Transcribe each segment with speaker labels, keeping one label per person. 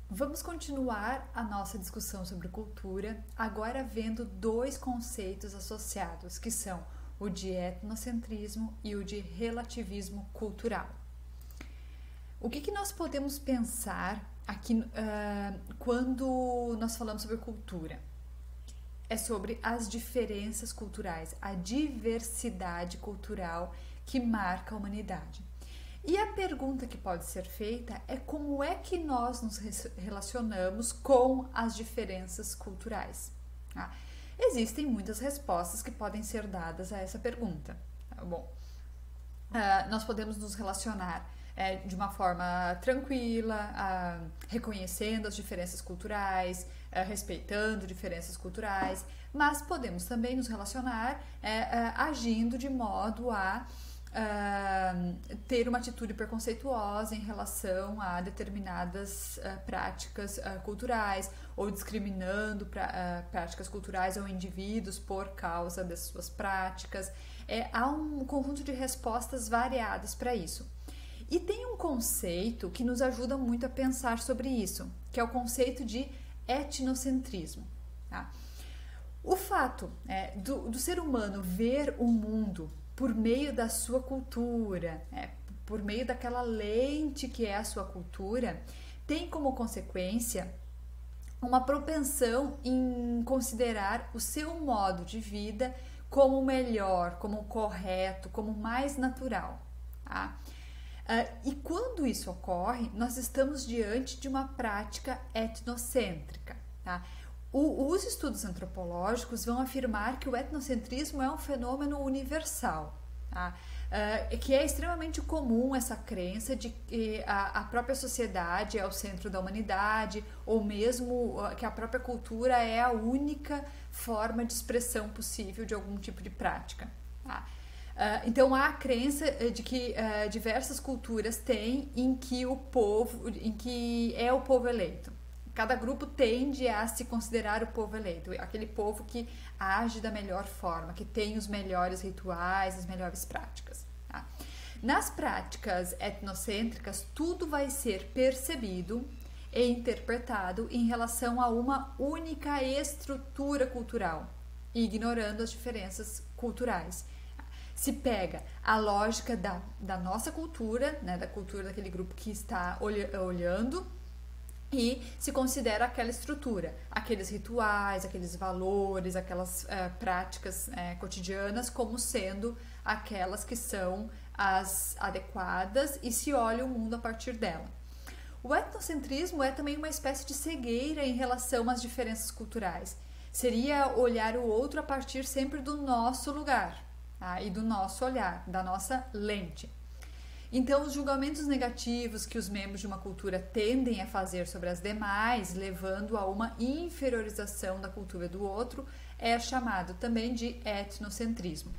Speaker 1: Vamos continuar a nossa discussão sobre cultura, agora vendo dois conceitos associados, que são o de etnocentrismo e o de relativismo cultural. O que nós podemos pensar aqui quando nós falamos sobre cultura? É sobre as diferenças culturais, a diversidade cultural que marca a humanidade. E a pergunta que pode ser feita é como é que nós nos relacionamos com as diferenças culturais? Tá? Existem muitas respostas que podem ser dadas a essa pergunta. Tá bom? Nós podemos nos relacionar de uma forma tranquila, reconhecendo as diferenças culturais, respeitando diferenças culturais, mas podemos também nos relacionar agindo de modo a ter uma atitude preconceituosa em relação a determinadas práticas culturais ou discriminando práticas culturais ou indivíduos por causa das suas práticas. Há um conjunto de respostas variadas para isso. E tem um conceito que nos ajuda muito a pensar sobre isso, que é o conceito de etnocentrismo. Tá? O fato do ser humano ver o mundo por meio da sua cultura, por meio daquela lente que é a sua cultura, tem como consequência uma propensão em considerar o seu modo de vida como melhor, como correto, como mais natural. Tá? E quando isso ocorre, nós estamos diante de uma prática etnocêntrica. Tá? Os estudos antropológicos vão afirmar que o etnocentrismo é um fenômeno universal, tá? Que é extremamente comum essa crença de que a própria sociedade é o centro da humanidade, ou mesmo que a própria cultura é a única forma de expressão possível de algum tipo de prática. Tá? Então há a crença de que diversas culturas têm em que o povo eleito. Cada grupo tende a se considerar o povo eleito, aquele povo que age da melhor forma, que tem os melhores rituais, as melhores práticas. Tá? Nas práticas etnocêntricas, tudo vai ser percebido e interpretado em relação a uma única estrutura cultural, ignorando as diferenças culturais. Se pega a lógica da nossa cultura, né, da cultura daquele grupo que está olhando, e se considera aquela estrutura, aqueles rituais, aqueles valores, aquelas práticas cotidianas como sendo aquelas que são as adequadas e se olha o mundo a partir dela. O etnocentrismo é também uma espécie de cegueira em relação às diferenças culturais. Seria olhar o outro a partir sempre do nosso lugar, tá? E do nosso olhar, da nossa lente. Então, os julgamentos negativos que os membros de uma cultura tendem a fazer sobre as demais, levando a uma inferiorização da cultura do outro, é chamado também de etnocentrismo.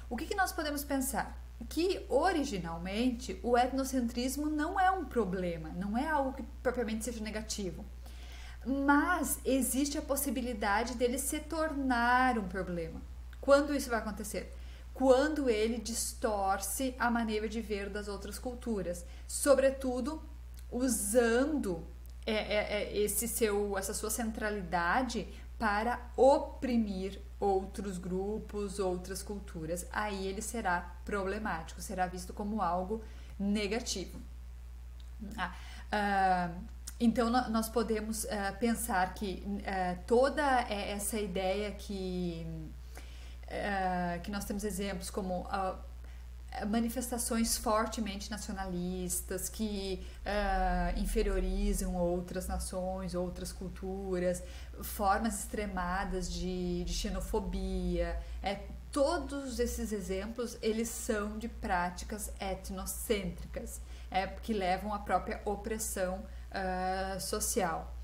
Speaker 1: O que nós podemos pensar? Que, originalmente, o etnocentrismo não é um problema, não é algo que propriamente seja negativo. Mas existe a possibilidade dele se tornar um problema. Quando isso vai acontecer? Quando ele distorce a maneira de ver das outras culturas, sobretudo usando essa sua centralidade para oprimir outros grupos, outras culturas. Aí ele será problemático, será visto como algo negativo. Então nós podemos pensar que toda essa ideia que nós temos exemplos como manifestações fortemente nacionalistas que inferiorizam outras nações, outras culturas, formas extremadas de xenofobia. Todos esses exemplos, eles são de práticas etnocêntricas, que levam à própria opressão social.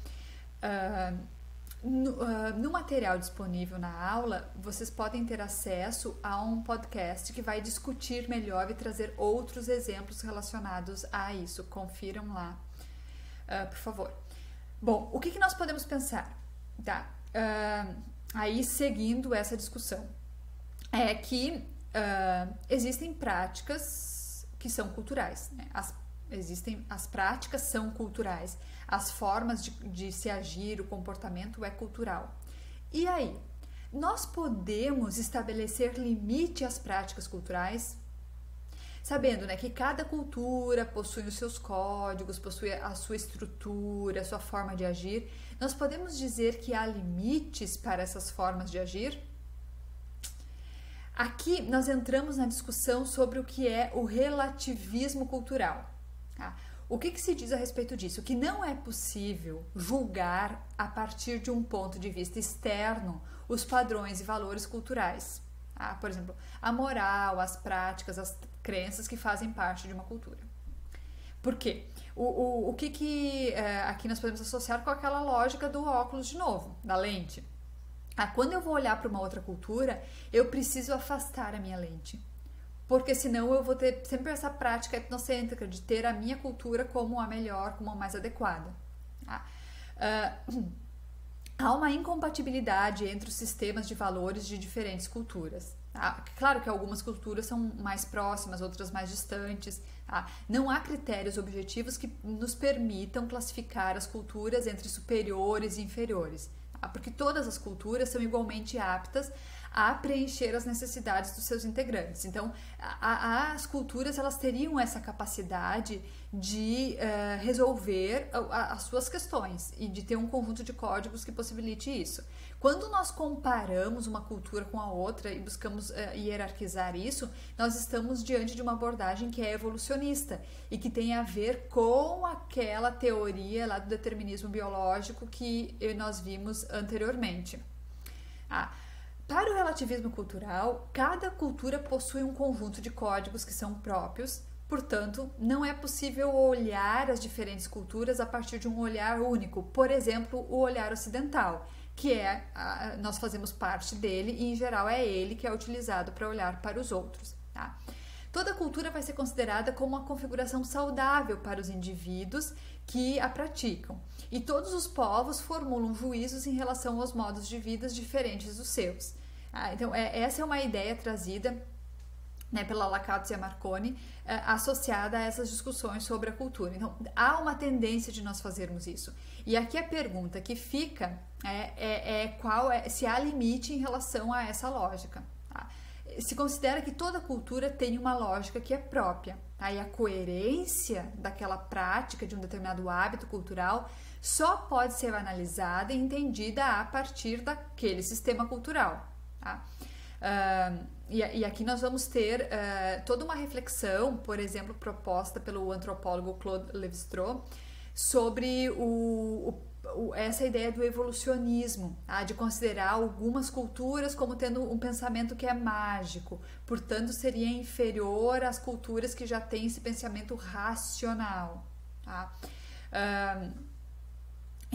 Speaker 1: No material disponível na aula, vocês podem ter acesso a um podcast que vai discutir melhor e trazer outros exemplos relacionados a isso. Confiram lá, por favor. Bom, o que nós podemos pensar? Tá? Aí, seguindo essa discussão, é que existem práticas que são culturais, né? As as práticas são culturais, as formas de se agir, o comportamento é cultural. E aí, nós podemos estabelecer limite às práticas culturais? Sabendo, né, que cada cultura possui os seus códigos, possui a sua estrutura, a sua forma de agir, nós podemos dizer que há limites para essas formas de agir? Aqui nós entramos na discussão sobre o que é o relativismo cultural. Tá? O que se diz a respeito disso? Que não é possível julgar a partir de um ponto de vista externo os padrões e valores culturais. Tá? Por exemplo, a moral, as práticas, as crenças que fazem parte de uma cultura. Por quê? O que aqui nós podemos associar com aquela lógica do óculos de novo, da lente. Quando eu vou olhar para uma outra cultura, eu preciso afastar a minha lente. Porque senão eu vou ter sempre essa prática etnocêntrica de ter a minha cultura como a melhor, como a mais adequada. Há uma incompatibilidade entre os sistemas de valores de diferentes culturas. Claro que algumas culturas são mais próximas, outras mais distantes. Não há critérios objetivos que nos permitam classificar as culturas entre superiores e inferiores. Porque todas as culturas são igualmente aptas a preencher as necessidades dos seus integrantes. Então, as culturas elas teriam essa capacidade de resolver as suas questões e de ter um conjunto de códigos que possibilite isso. Quando nós comparamos uma cultura com a outra e buscamos hierarquizar isso, nós estamos diante de uma abordagem que é evolucionista e que tem a ver com aquela teoria lá do determinismo biológico que nós vimos anteriormente. Para o relativismo cultural, cada cultura possui um conjunto de códigos que são próprios, portanto, não é possível olhar as diferentes culturas a partir de um olhar único, por exemplo, o olhar ocidental, que nós fazemos parte dele e, em geral, é ele que é utilizado para olhar para os outros. Tá? Toda cultura vai ser considerada como uma configuração saudável para os indivíduos que a praticam. E todos os povos formulam juízos em relação aos modos de vida diferentes dos seus. Então, essa é uma ideia trazida, né, pela Lakatsu Marconi, associada a essas discussões sobre a cultura. Então, há uma tendência de nós fazermos isso. E aqui a pergunta que fica se há limite em relação a essa lógica. Tá? Se considera que toda cultura tem uma lógica que é própria. Tá? E a coerência daquela prática, de um determinado hábito cultural, só pode ser analisada e entendida a partir daquele sistema cultural. Tá? E aqui nós vamos ter toda uma reflexão, por exemplo, proposta pelo antropólogo Claude Lévi-Strauss, sobre essa ideia do evolucionismo, tá? De considerar algumas culturas como tendo um pensamento que é mágico, portanto seria inferior às culturas que já têm esse pensamento racional. Tá?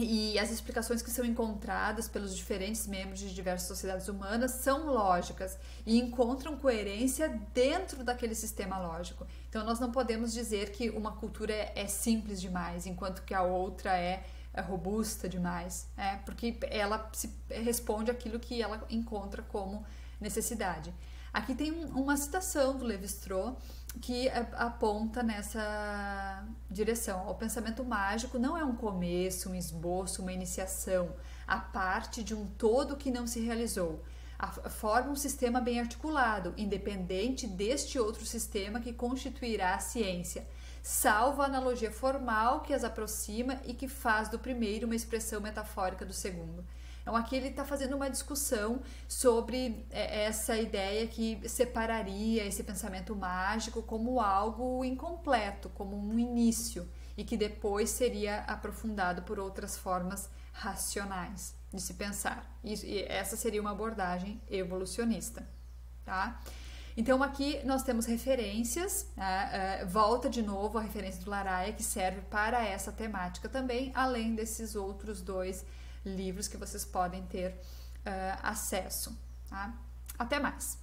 Speaker 1: E as explicações que são encontradas pelos diferentes membros de diversas sociedades humanas são lógicas e encontram coerência dentro daquele sistema lógico. Então, nós não podemos dizer que uma cultura é simples demais, enquanto que a outra é robusta demais, porque ela responde àquilo que ela encontra como necessidade. Aqui tem uma citação do Lévi-Strauss que aponta nessa direção. O pensamento mágico não é um começo, um esboço, uma iniciação, a parte de um todo que não se realizou. Forma um sistema bem articulado, independente deste outro sistema que constituirá a ciência, salvo a analogia formal que as aproxima e que faz do primeiro uma expressão metafórica do segundo. Então, aqui ele está fazendo uma discussão sobre essa ideia que separaria esse pensamento mágico como algo incompleto, como um início, e que depois seria aprofundado por outras formas racionais de se pensar. E essa seria uma abordagem evolucionista. Tá? Então, aqui nós temos referências, volta de novo a referência do Laraia, que serve para essa temática também, além desses outros dois livros que vocês podem ter acesso. Tá? Até mais!